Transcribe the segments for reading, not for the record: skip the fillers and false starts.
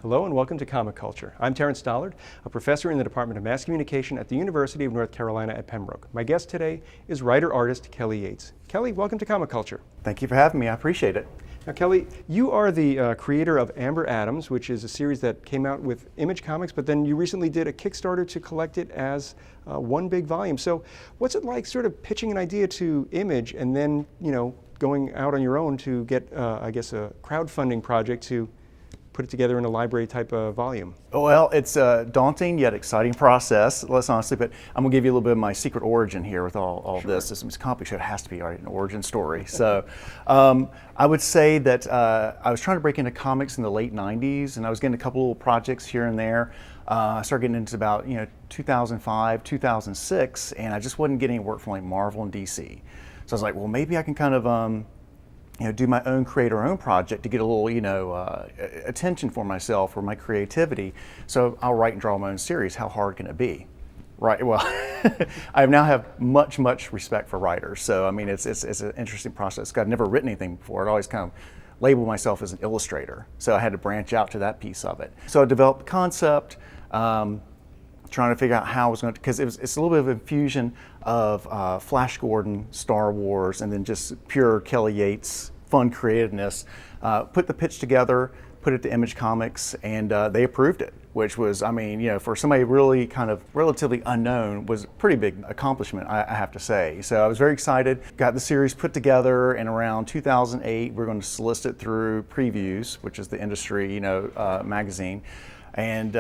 Hello and welcome to Comic Culture. I'm Terrence Dollard, a professor in the Department of Mass Communication at the University of North Carolina at Pembroke. My guest today is writer-artist Kelly Yates. Kelly, welcome to Comic Culture. Thank you for having me. I appreciate it. Now, Kelly, you are the creator of Amber Atoms, which is a series that came out with Image Comics, but then you recently did a Kickstarter to collect it as one big volume. So what's it like sort of pitching an idea to Image and then, going out on your own to get, a crowdfunding project to put it together in a library type of volume? Well, it's a daunting yet exciting process, let's honestly, but I'm going to give you a little bit of my secret origin here with all Sure. this. This comic show has to be an origin story. So I would say that I was trying to break into comics in the late 90s, and I was getting a couple little projects here and there. I started getting into about 2005, 2006, and I just wasn't getting any work from like Marvel and DC. So I was like, well, maybe I can kind of do my own create-own project to get a little, attention for myself or my creativity. So I'll write and draw my own series. How hard can it be? Right. Well, I now have much respect for writers. So I mean, it's an interesting process. I've never written anything before. I always kind of labeled myself as an illustrator. So I had to branch out to that piece of it. So I developed the concept. Trying to figure out how I was going to, because it's a little bit of a fusion of Flash Gordon, Star Wars, and then just pure Kelly Yates fun creativeness. Put the pitch together, put it to Image Comics, and they approved it, which was, for somebody really kind of relatively unknown, was a pretty big accomplishment, I have to say. So I was very excited, got the series put together, and around 2008, we're going to solicit through Previews, which is the industry, magazine. And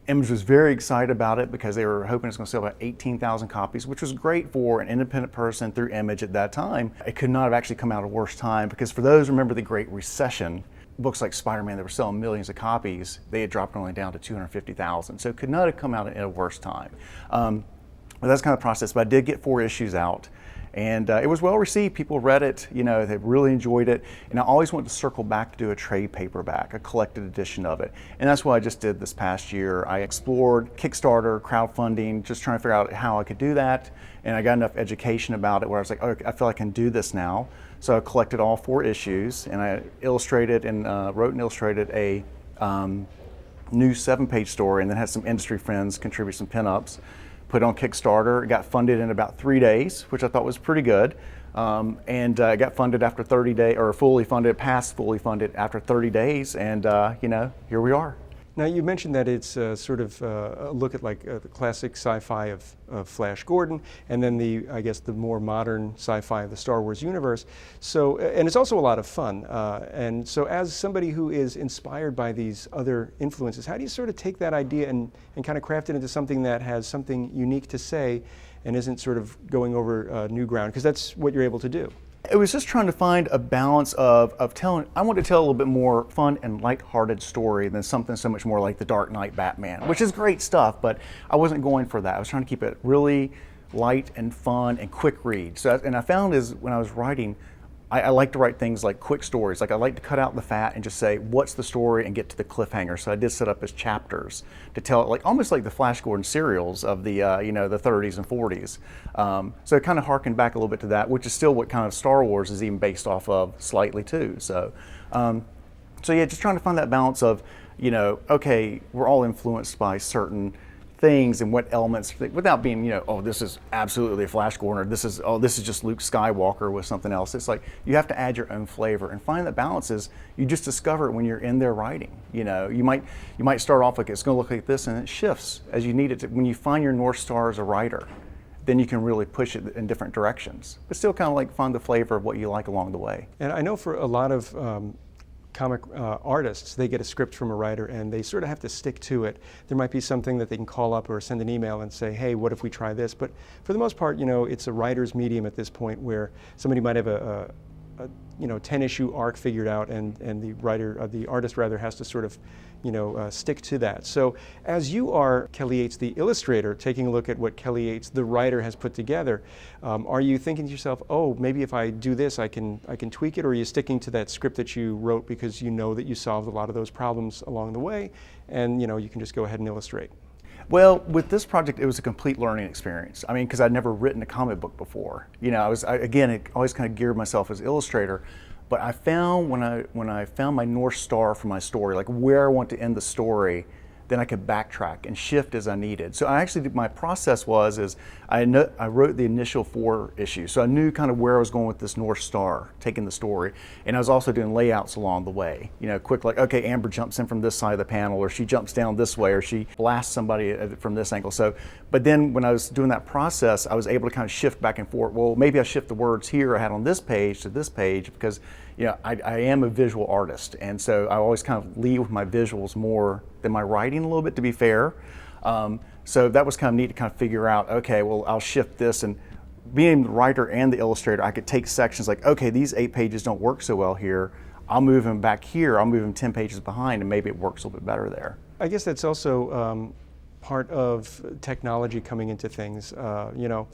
Image was very excited about it because they were hoping it's going to sell about 18,000 copies, which was great for an independent person through Image at that time. It could not have actually come out a worse time because for those who remember the Great Recession, books like Spider-Man that were selling millions of copies, they had dropped only down to 250,000. So it could not have come out at a worse time. But that's kind of the process. But I did get 4 issues out. And it was well received. People read it, they really enjoyed it. And I always wanted to circle back to do a trade paperback, a collected edition of it. And that's what I just did this past year. I explored Kickstarter, crowdfunding, just trying to figure out how I could do that. And I got enough education about it where I was like, oh, I feel like I can do this now. So I collected all 4 issues and I illustrated and wrote and illustrated a new 7-page story, and then had some industry friends contribute some pinups. Put on Kickstarter, got funded in about 3 days, which I thought was pretty good. And got funded after 30 days, or fully funded after 30 days, and here we are. Now, you mentioned that it's sort of a look at like the classic sci-fi of Flash Gordon, and then the more modern sci-fi of the Star Wars universe. So, and it's also a lot of fun. And so as somebody who is inspired by these other influences, how do you sort of take that idea and kind of craft it into something that has something unique to say and isn't sort of going over new ground? Because that's what you're able to do. It was just trying to find a balance of telling, I wanted to tell a little bit more fun and lighthearted story than something so much more like the Dark Knight Batman, which is great stuff, but I wasn't going for that. I was trying to keep it really light and fun and quick read. So, and I found is when I was writing, I like to write things like quick stories. Like I like to cut out the fat and just say, what's the story, and get to the cliffhanger. So I did set up as chapters to tell it, like almost like the Flash Gordon serials of the the 30s and 40s. So it kind of harkened back a little bit to that, which is still what kind of Star Wars is even based off of slightly too. So, so yeah, just trying to find that balance of, okay, we're all influenced by certain things and what elements, without being, oh, this is absolutely a Flash Gordon, or this is just Luke Skywalker with something else. It's like you have to add your own flavor, and finding that balance is you just discover it when you're in there writing. You might start off like it's going to look like this, and it shifts as you need it to. When you find your North Star as a writer, then you can really push it in different directions, but still kind of like find the flavor of what you like along the way. And I know for a lot of comic artists, they get a script from a writer and they sort of have to stick to it. There might be something that they can call up or send an email and say, hey, what if we try this? But for the most part, it's a writer's medium at this point where somebody might have a 10-issue arc figured out, and the artist has to sort of stick to that. So as you are, Kelly Yates, the illustrator, taking a look at what Kelly Yates, the writer, has put together, are you thinking to yourself, oh, maybe if I do this, I can tweak it, or are you sticking to that script that you wrote because you know that you solved a lot of those problems along the way, and you can just go ahead and illustrate? Well, with this project, it was a complete learning experience. I mean, because I'd never written a comic book before. I always kind of geared myself as illustrator, But I found when I found my North Star for my story, like where I want to end the story, then I could backtrack and shift as I needed. So I actually, my process is I wrote the initial 4 issues. So I knew kind of where I was going with this North Star, taking the story. And I was also doing layouts along the way. You know, quick, like, okay, Amber jumps in from this side of the panel, or she jumps down this way, or she blasts somebody from this angle. So, but then when I was doing that process, I was able to kind of shift back and forth. Well, maybe I shift the words here I had on this page to this page because, you know, I am a visual artist. And so I always kind of lead with my visuals more than my writing a little bit, to be fair. So that was kind of neat to kind of figure out, okay, well, I'll shift this. And being the writer and the illustrator, I could take sections like, okay, these 8 pages don't work so well here. I'll move them back here. I'll move them 10 pages behind, and maybe it works a little bit better there. I guess that's also part of technology coming into things. You know,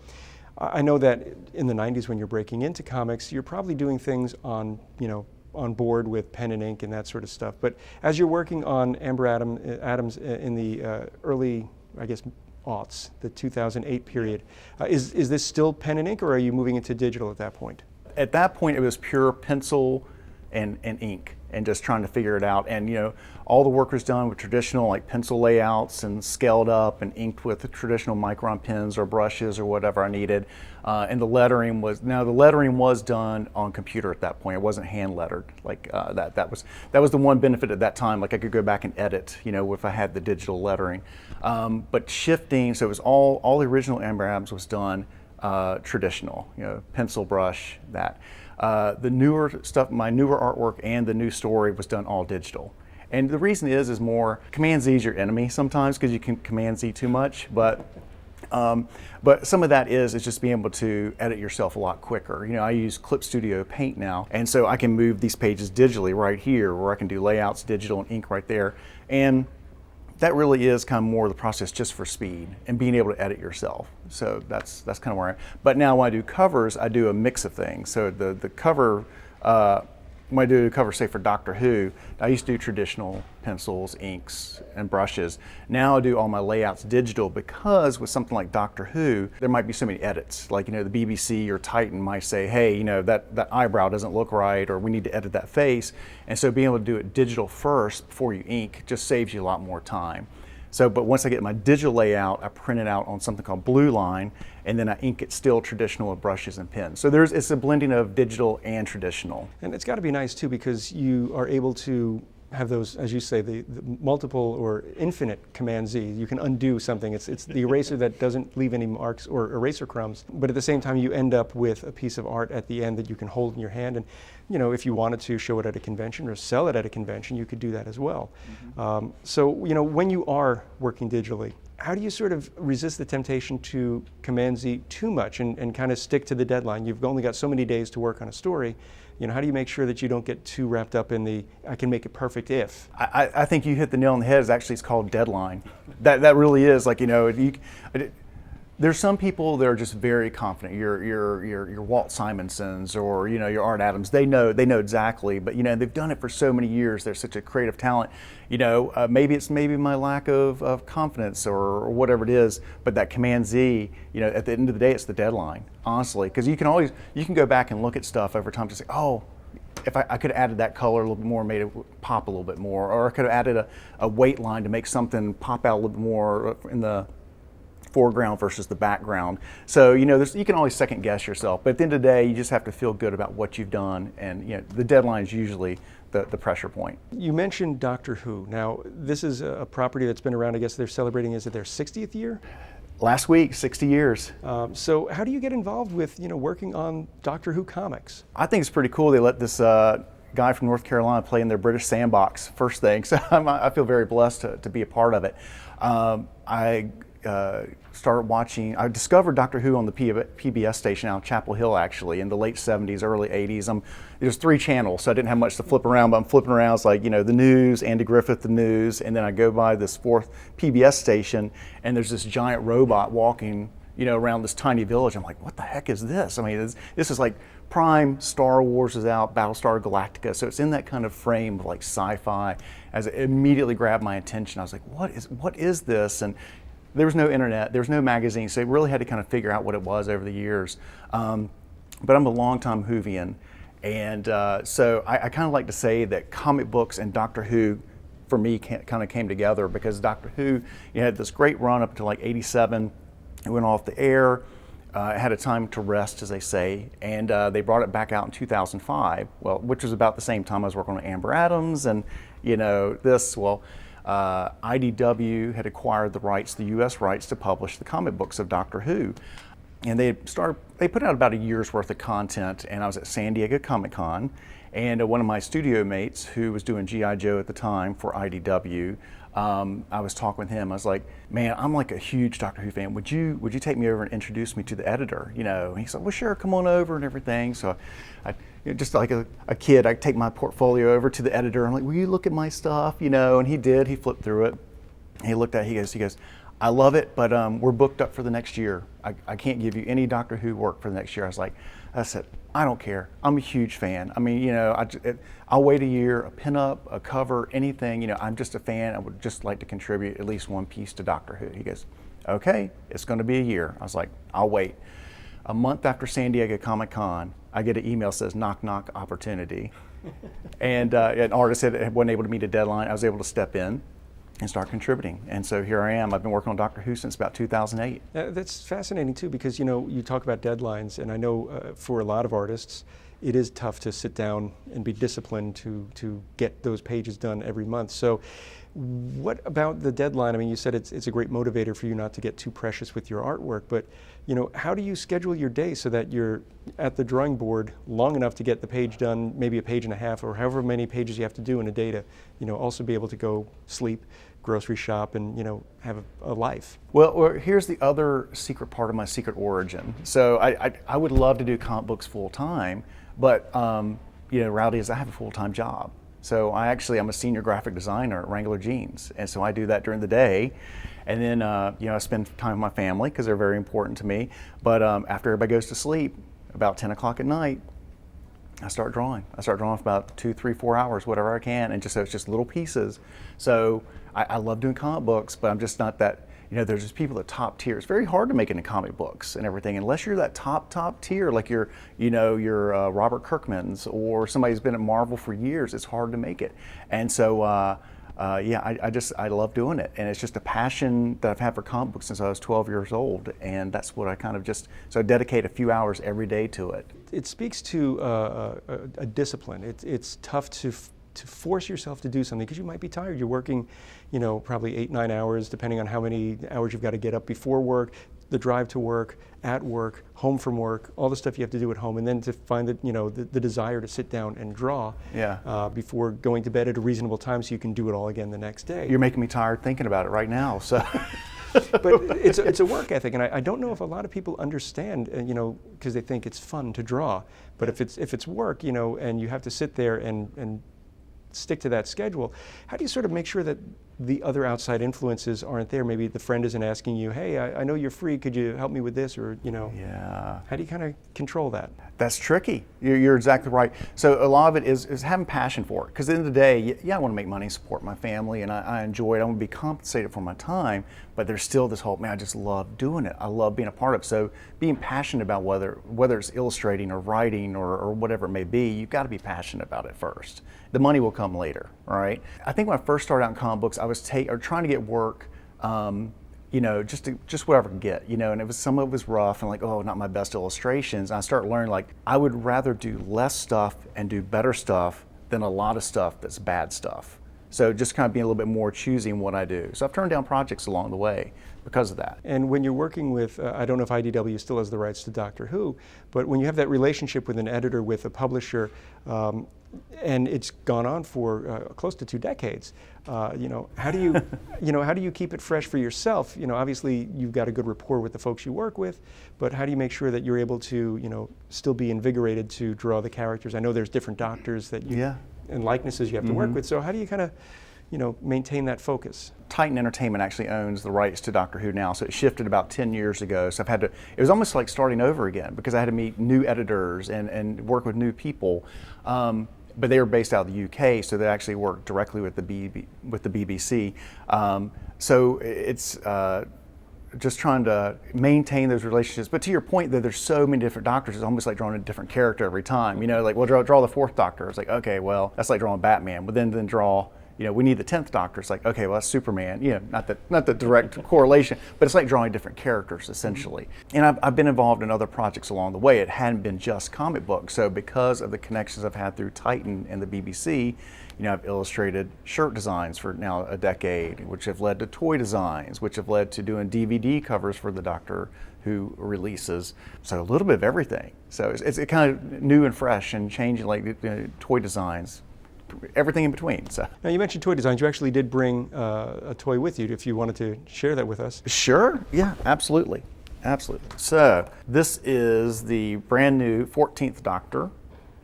I know that in the 90s when you're breaking into comics, you're probably doing things on, you know, on board with pen and ink and that sort of stuff. But as you're working on Amber Adams in the early, I guess, aughts, the 2008 period, is this still pen and ink, or are you moving into digital at that point? At that point, it was pure pencil and ink, and just trying to figure it out. And you know, all the work was done with traditional like pencil layouts and scaled up and inked with the traditional micron pens or brushes or whatever I needed. And the lettering was done on computer at that point. It wasn't hand lettered like that. That was the one benefit at that time. Like I could go back and edit, you know, if I had the digital lettering. But shifting, so it was all the original Amber Adams was done traditional, you know, pencil, brush, that. The newer stuff, my newer artwork and the new story was done all digital. And the reason is more, Command Z is your enemy sometimes because you can Command Z too much, but some of that is just being able to edit yourself a lot quicker. You know, I use Clip Studio Paint now, and so I can move these pages digitally right here, where I can do layouts, digital, and ink right there. And that really is kind of more the process just for speed and being able to edit yourself. So that's kind of where I am. But now when I do covers, I do a mix of things. So the cover, when I do a cover, say for Doctor Who, I used to do traditional pencils, inks, and brushes. Now I do all my layouts digital because with something like Doctor Who, there might be so many edits. Like, you know, the BBC or Titan might say, hey, you know, that eyebrow doesn't look right, or we need to edit that face. And so being able to do it digital first before you ink just saves you a lot more time. So, but once I get my digital layout, I print it out on something called Blue Line, and then I ink it still traditional with brushes and pens. So it's a blending of digital and traditional. And it's got to be nice too, because you are able to have those, as you say, the multiple or infinite Command Z. You can undo something. It's the eraser that doesn't leave any marks or eraser crumbs, but at the same time you end up with a piece of art at the end that you can hold in your hand. And you know, if you wanted to show it at a convention or sell it at a convention, you could do that as well. Mm-hmm. So you know, when you are working digitally, how do you sort of resist the temptation to Command Z too much and kind of stick to the deadline? You've only got so many days to work on a story. You know, how do you make sure that you don't get too wrapped up in the, I can make it perfect if? I think you hit the nail on the head. It's called deadline. That really is, like, you know, there's some people that are just very confident. Your Walt Simonsons or, you know, your Art Adams. They know exactly, but you know, they've done it for so many years. They're such a creative talent. You know, maybe it's my lack of confidence or whatever it is. But that Command Z, you know, at the end of the day, it's the deadline. Honestly, because you can go back and look at stuff over time to say, oh, if I could have added that color a little bit more, made it pop a little bit more, or I could have added a weight line to make something pop out a little bit more in the foreground versus the background. So, you know, you can always second guess yourself, but at the end of the day, you just have to feel good about what you've done, and you know, the deadline is usually the pressure point. You mentioned Doctor Who. Now, this is a property that's been around, I guess they're celebrating, is it their 60th year? Last week, 60 years. So how do you get involved with, you know, working on Doctor Who comics? I think it's pretty cool they let this guy from North Carolina play in their British sandbox first thing, so I feel very blessed to be a part of it. I started watching, I discovered Doctor Who on the PBS station out in Chapel Hill, actually, in the late 70s, early 80s. There's 3 channels, so I didn't have much to flip around, but I'm flipping around. It's like, you know, the news, Andy Griffith, the news, and then I go by this 4th PBS station, and there's this giant robot walking, you know, around this tiny village. I'm like, what the heck is this? I mean, this is like prime Star Wars is out, Battlestar Galactica, so it's in that kind of frame of like sci-fi. As it immediately grabbed my attention, I was like, what is this? And there was no internet, there was no magazine, so I really had to kind of figure out what it was over the years. But I'm a longtime Whovian, And so I kind of like to say that comic books and Doctor Who, for me, kind of came together, because Doctor Who, you had this great run up to like '87. It went off the air. It had a time to rest, as they say, and they brought it back out in 2005. Well, which was about the same time I was working on Amber Adams, and IDW had acquired the rights, the U.S. rights, to publish the comic books of Doctor Who. And they put out about a year's worth of content, and I was at San Diego Comic-Con, and one of my studio mates, who was doing G.I. Joe at the time for IDW, I was talking with him. I was like, man, I'm like a huge Doctor Who fan. Would you take me over and introduce me to the editor? And he said, well, sure, come on over and everything. So I just like a kid, I take my portfolio over to the editor. I'm like, will you look at my stuff? And he did. He flipped through it. He looked at it. He goes, I love it, but we're booked up for the next year. I can't give you any Doctor Who work for the next year. I said, I don't care. I'm a huge fan. I mean, I'll wait a year, a pinup, a cover, anything. I'm just a fan. I would just like to contribute at least one piece to Doctor Who. He goes, okay, it's going to be a year. I was like, I'll wait. A month after San Diego Comic-Con, I get an email that says, knock, knock, opportunity. And an artist wasn't able to meet a deadline. I was able to step in and start contributing. And so here I am. I've been working on Doctor Who since about 2008. That's fascinating too, because you talk about deadlines, and I know for a lot of artists, it is tough to sit down and be disciplined to get those pages done every month. So what about the deadline? I mean, you said it's a great motivator for you not to get too precious with your artwork, but how do you schedule your day so that you're at the drawing board long enough to get the page done, maybe a page and a half, or however many pages you have to do in a day to, also be able to go sleep, grocery shop, and have a life? Well, here's the other secret part of my secret origin. So I would love to do comic books full time, but reality is I have a full-time job. So I'm a senior graphic designer at Wrangler Jeans, and so I do that during the day, and then I spend time with my family because they're very important to me. But after everybody goes to sleep, about 10 o'clock at night, I start drawing. I start drawing for about 2, 3, 4 hours, whatever I can, and so it's just little pieces. So I love doing comic books, but I'm just not that. There's just people at top tier. It's very hard to make into comic books and everything, unless you're that top tier, like you're Robert Kirkman's or somebody who's been at Marvel for years. It's hard to make it, and so I love doing it, and it's just a passion that I've had for comic books since I was 12 years old, and that's what I kind of so I dedicate a few hours every day to it. It speaks to a discipline. It's tough to force yourself to do something because you might be tired. You're working, probably 8, 9 hours, depending on how many hours you've got to get up before work, the drive to work, at work, home from work, all the stuff you have to do at home, and then to find the desire to sit down and draw before going to bed at a reasonable time so you can do it all again the next day. You're making me tired thinking about it right now. So. But it's a work ethic, and I don't know if a lot of people understand, because they think it's fun to draw. But if it's work, and you have to sit there and stick to that schedule, how do you sort of make sure that the other outside influences aren't there? Maybe the friend isn't asking you, hey, I know you're free, could you help me with this? Or, Yeah. How do you kind of control that? That's tricky. You're exactly right. So a lot of it is having passion for it. Because at the end of the day, I want to make money, support my family, and I enjoy it. I want to be compensated for my time, but there's still this whole, man, I just love doing it. I love being a part of it. So being passionate about whether it's illustrating or writing or whatever it may be, you've got to be passionate about it first. The money will come later, all right? I think when I first started out in comic books, I was trying to get work, just whatever I could get, and some of it was rough and like, oh, not my best illustrations. And I started learning, like, I would rather do less stuff and do better stuff than a lot of stuff that's bad stuff. So just kind of being a little bit more choosy in what I do. So I've turned down projects along the way because of that. And when you're working with, I don't know if IDW still has the rights to Doctor Who, but when you have that relationship with an editor, with a publisher, and it's gone on for close to 2 decades. How do you keep it fresh for yourself? Obviously you've got a good rapport with the folks you work with, but how do you make sure that you're able to, still be invigorated to draw the characters? I know there's different doctors that and likenesses you have to work with. So how do you kind of, maintain that focus? Titan Entertainment actually owns the rights to Doctor Who now, so it shifted about 10 years ago. So it was almost like starting over again because I had to meet new editors and work with new people. But they were based out of the UK, so they actually work directly with the BBC. So it's just trying to maintain those relationships. But to your point, that there's so many different doctors, it's almost like drawing a different character every time. You know, like we'll draw the fourth Doctor. It's like, okay, well, that's like drawing Batman. But then draw, you know, we need the 10th Doctor. It's like, okay, well, that's Superman. You know, not the direct correlation, but it's like drawing different characters essentially. And I've been involved in other projects along the way. It hadn't been just comic books. So because of the connections I've had through Titan and the BBC, you know, I've illustrated shirt designs for now a decade, which have led to toy designs, which have led to doing DVD covers for the Doctor Who releases. So a little bit of everything. So it's kind of new and fresh and changing, like toy designs, everything in between. So now you mentioned toy designs. You actually did bring a toy with you. If you wanted to share that with us. Sure. Yeah. Absolutely. Absolutely. So this is the brand new 14th Doctor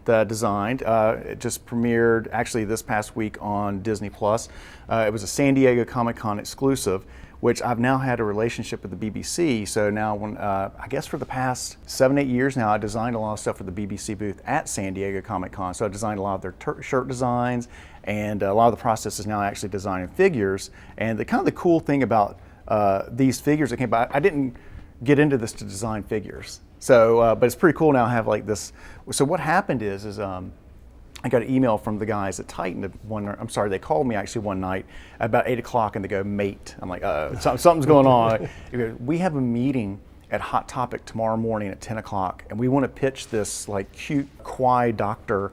that I designed. It just premiered actually this past week on Disney Plus. It was a San Diego Comic-Con exclusive, which I've now had a relationship with the BBC. So now, when I guess for the past 7-8 years now, I designed a lot of stuff for the BBC booth at San Diego Comic-Con. So I designed a lot of their shirt designs, and a lot of the process is now actually designing figures. And the kind of the cool thing about these figures that came by, I didn't get into this to design figures. So, but it's pretty cool now. I have like this. So what happened is I got an email from the guys at Titan. They called me actually one night about 8 o'clock, and they go, "Mate," I'm like, something's going on. They go, "We have a meeting at Hot Topic tomorrow morning at 10 o'clock, and we want to pitch this like cute Kwai Doctor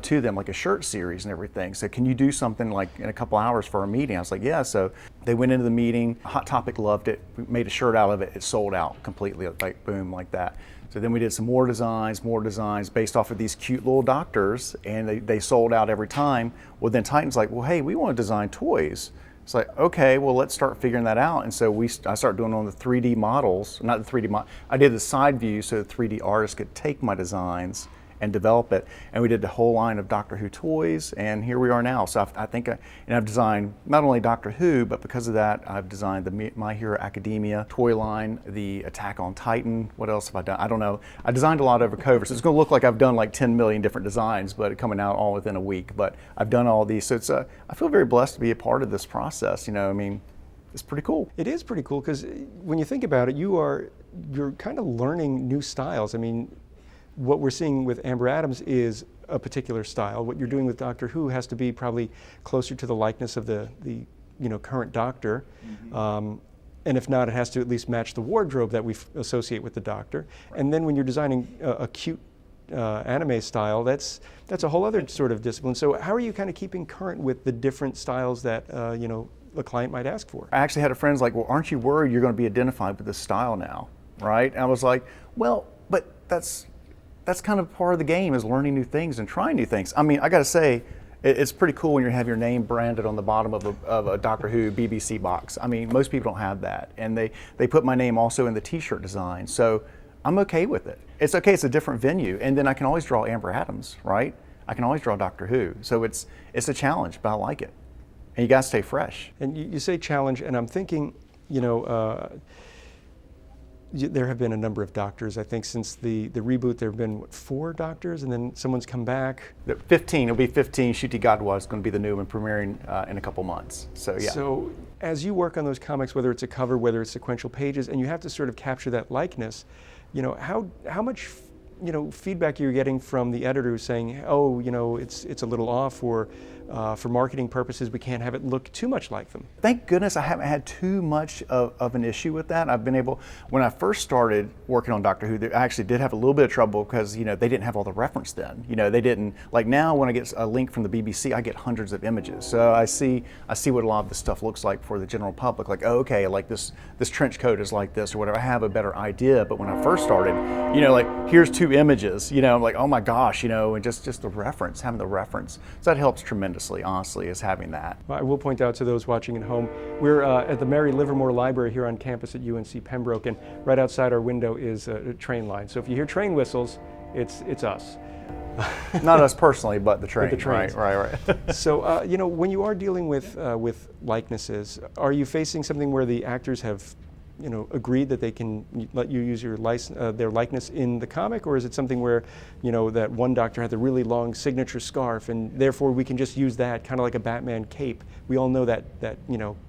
to them, like a shirt series and everything. So can you do something like in a couple hours for our meeting?" I was like, "Yeah." So they went into the meeting. Hot Topic loved it. We made a shirt out of it. It sold out completely, like boom, like that. So then we did some more designs based off of these cute little doctors, and they sold out every time. Well, then Titan's like, "Well, hey, we want to design toys." It's like, okay, well, let's start figuring that out. And so I started doing on the 3D models, not the 3D model. I did the side view so the 3D artists could take my designs and develop it. And we did the whole line of Doctor Who toys, and here we are now. So I think, I've designed not only Doctor Who, but because of that, I've designed the My Hero Academia toy line, the Attack on Titan. What else have I done? I don't know. I designed a lot over COVID, so it's going to look like I've done like 10 million different designs, but coming out all within a week. But I've done all these, so it's I feel very blessed to be a part of this process. You know, I mean, it's pretty cool. It is pretty cool because when you think about it, you're kind of learning new styles. I mean, what we're seeing with Amber Adams is a particular style. What you're doing with Doctor Who has to be probably closer to the likeness of the current Doctor. Mm-hmm. And if not, it has to at least match the wardrobe that we associate with the Doctor. Right. And then when you're designing a cute anime style, that's a whole other sort of discipline. So how are you kind of keeping current with the different styles that a client might ask for? I actually had a friend like, "Well, aren't you worried you're going to be identified with this style now?" Right? And I was like, "Well, but that's kind of part of the game, is learning new things and trying new things." I mean, I got to say, it's pretty cool when you have your name branded on the bottom of a Doctor Who BBC box. I mean, most people don't have that. And they put my name also in the t-shirt design. So I'm okay with it. It's okay, it's a different venue. And then I can always draw Amber Adams, right? I can always draw Doctor Who. So it's a challenge, but I like it. And you got to stay fresh. And you say challenge, and I'm thinking, there have been a number of Doctors. I think since the reboot, there have been 4 Doctors, and then someone's come back. 15. It'll be 15. Ncuti Gatwa is going to be the new one, premiering in a couple months. So yeah. So as you work on those comics, whether it's a cover, whether it's sequential pages, and you have to sort of capture that likeness, how much feedback you're getting from the editor who's saying, "Oh, it's a little off," or for marketing purposes, we can't have it look too much like them. Thank goodness I haven't had too much of an issue with that. I've been able, when I first started working on Doctor Who, I actually did have a little bit of trouble because they didn't have all the reference then. They didn't, like now when I get a link from the BBC, I get hundreds of images. So I see what a lot of this stuff looks like for the general public. Like, oh, okay, like this trench coat is like this or whatever. I have a better idea. But when I first started, like here's 2 images, I'm like, oh my gosh, and just the reference, having the reference. So that helps tremendously, honestly, is having that. I will point out to those watching at home, we're at the Mary Livermore Library here on campus at UNC Pembroke, and right outside our window is a train line. So if you hear train whistles, it's us. Not us personally, but the train. But the trains. Right. So, when you are dealing with likenesses, are you facing something where the actors have agreed that they can let you use their likeness in the comic, or is it something where, that one Doctor had the really long signature scarf, and therefore we can just use that, kind of like a Batman cape? We all know that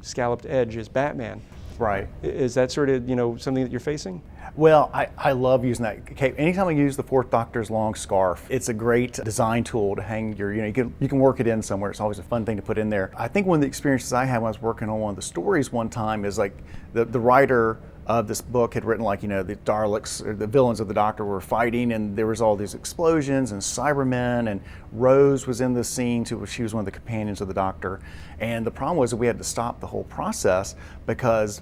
scalloped edge is Batman. Right. Is that sort of, something that you're facing? Well, I love using that cape. Anytime I use the Fourth Doctor's long scarf, it's a great design tool to hang your, you can work it in somewhere. It's always a fun thing to put in there. I think one of the experiences I had when I was working on one of the stories one time is like the writer of this book had written like, the Daleks, or the villains of the Doctor were fighting, and there was all these explosions and Cybermen, and Rose was in the scene too. She was one of the companions of the Doctor. And the problem was that we had to stop the whole process because,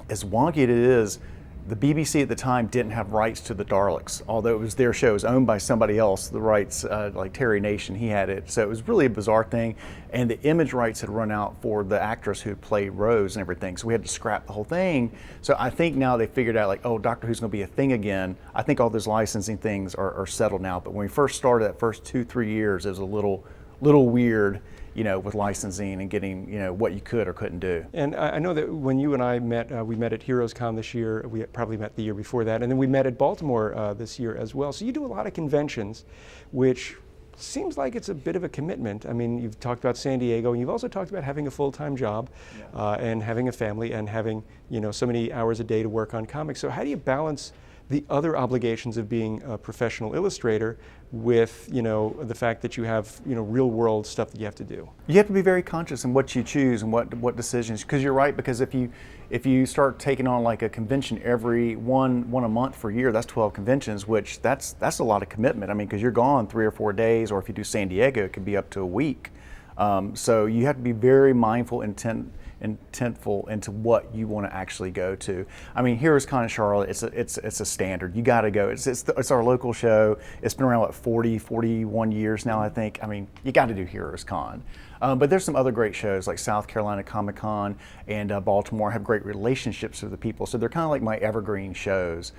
as wonky it is, the BBC at the time didn't have rights to the Daleks, although it was their show. It was owned by somebody else, the rights, like Terry Nation, he had it. So it was really a bizarre thing. And the image rights had run out for the actress who played Rose and everything. So we had to scrap the whole thing. So I think now they figured out like, oh, Doctor Who's gonna be a thing again. I think all those licensing things are settled now. But when we first started, that first 2-3 years, it was a little weird, with licensing and getting, what you could or couldn't do. And I know that when you and I met, we met at Heroes Con this year. We probably met the year before that, and then we met at Baltimore this year as well. So you do a lot of conventions, which seems like it's a bit of a commitment. I mean, you've talked about San Diego, and you've also talked about having a full-time job, and having a family, and having so many hours a day to work on comics. So how do you balance the other obligations of being a professional illustrator with the fact that you have real world stuff that you have to do? You have to be very conscious in what you choose and what decisions, because you're right, because if you start taking on like a convention every one a month for a year, that's 12 conventions, which that's a lot of commitment. I mean, because you're gone 3 or 4 days, or if you do San Diego, it could be up to a week. So you have to be very mindful and intentful into what you want to actually go to. I mean, Heroes Con in Charlotte, it's a standard. You got to go. It's our local show. It's been around 41 years now, I think. I mean, you got to do Heroes Con. But there's some other great shows like South Carolina Comic Con and Baltimore have great relationships with the people. So they're kind of like my evergreen shows.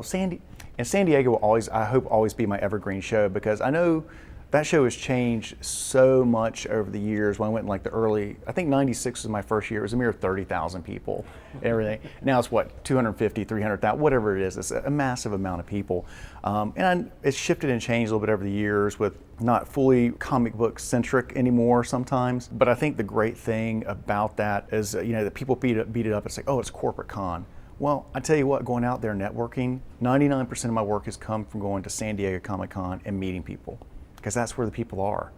San Diego will always, I hope, always be my evergreen show, because I know that show has changed so much over the years. When I went in like the early, I think 96 was my first year, it was a mere 30,000 people and everything. Now it's what, 250, 300,000, whatever it is. It's a massive amount of people. It's shifted and changed a little bit over the years, with not fully comic book centric anymore sometimes. But I think the great thing about that is, that people beat it up. It's like, oh, it's corporate con. Well, I tell you what, going out there networking, 99% of my work has come from going to San Diego Comic Con and meeting people. Because that's where the people are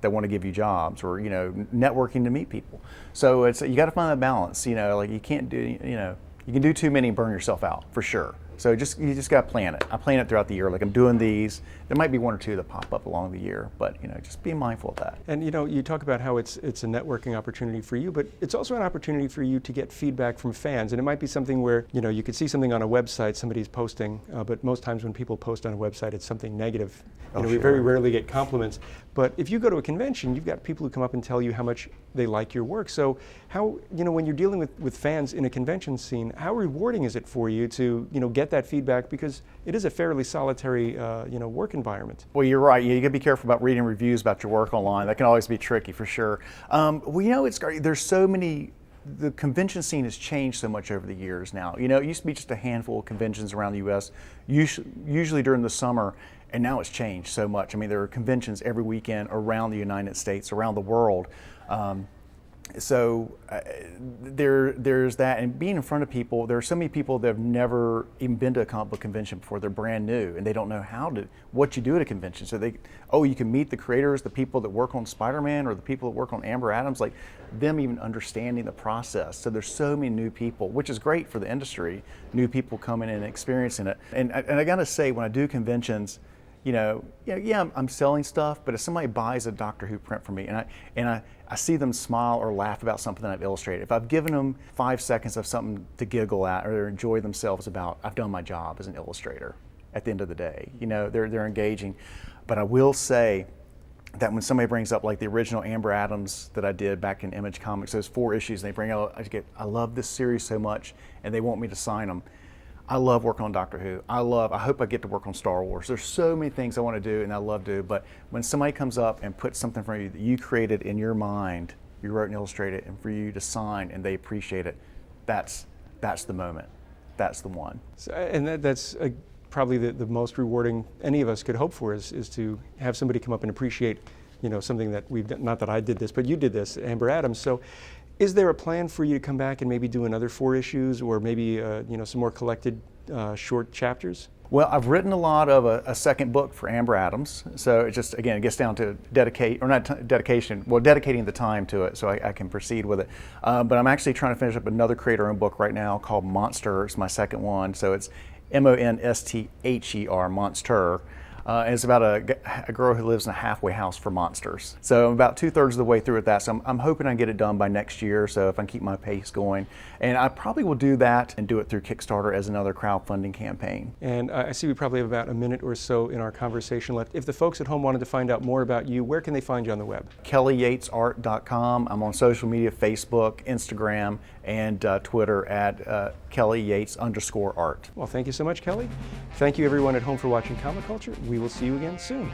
that want to give you jobs, or networking to meet people. So you got to find that balance. Like you can't do you can do too many and burn yourself out for sure. So you just got to plan it. I plan it throughout the year. Like I'm doing these. There might be 1 or 2 that pop up along the year, but just be mindful of that. And you talk about how it's a networking opportunity for you, but it's also an opportunity for you to get feedback from fans. And it might be something where you could see something on a website somebody's posting, but most times when people post on a website, it's something negative. We very rarely get compliments. But if you go to a convention, you've got people who come up and tell you how much they like your work. So how when you're dealing with fans in a convention scene, how rewarding is it for you to get that feedback, because it is a fairly solitary work environment? Well, you're right. You got to be careful about reading reviews about your work online. That can always be tricky for sure. It's great. There's so many. The convention scene has changed so much over the years now. It used to be just a handful of conventions around the U.S., usually during the summer, and now it's changed so much. I mean, there are conventions every weekend around the United States, around the world. There's that, and being in front of people. There are so many people that have never even been to a comic book convention before. They're brand new, and they don't know what you do at a convention. So you can meet the creators, the people that work on Spider-Man, or the people that work on Amber Adams, like them even understanding the process. So there's so many new people, which is great for the industry. New people coming in and experiencing it. And I gotta say, when I do conventions, I'm selling stuff, but if somebody buys a Doctor Who print from me, and I see them smile or laugh about something that I've illustrated, if I've given them 5 seconds of something to giggle at or enjoy themselves about, I've done my job as an illustrator. At the end of the day, they're engaging. But I will say that when somebody brings up like the original Amber Adams that I did back in Image Comics, those 4 issues, and they bring out, I love this series so much, and they want me to sign them. I love working on Doctor Who. I hope I get to work on Star Wars. There's so many things I want to do and I love to do, but when somebody comes up and puts something for you that you created in your mind, you wrote and illustrated, and for you to sign and they appreciate it, that's the moment. That's the one. So, and that's probably the most rewarding any of us could hope for, is to have somebody come up and appreciate something that we've done. Not that I did this, but you did this, Amber Adams. So Is there a plan for you to come back and maybe do another 4 issues, or maybe some more collected short chapters? Well, I've written a lot of a second book for Amber Adams, so it just, again, it gets down to dedicating the time to it so I can proceed with it. But I'm actually trying to finish up another creator-owned book right now called Monster. It's my second one, so it's Monsther, Monster. And it's about a girl who lives in a halfway house for monsters. So I'm about 2/3 of the way through with that. So I'm hoping I can get it done by next year. So if I can keep my pace going, and I probably will do that and do it through Kickstarter as another crowdfunding campaign. And I see we probably have about a minute or so in our conversation left. If the folks at home wanted to find out more about you, where can they find you on the web? KellyYatesArt.com. I'm on social media, Facebook, Instagram, and Twitter at KellyYates_art. Well, thank you so much, Kelly. Thank you everyone at home for watching Comic Culture. We will see you again soon.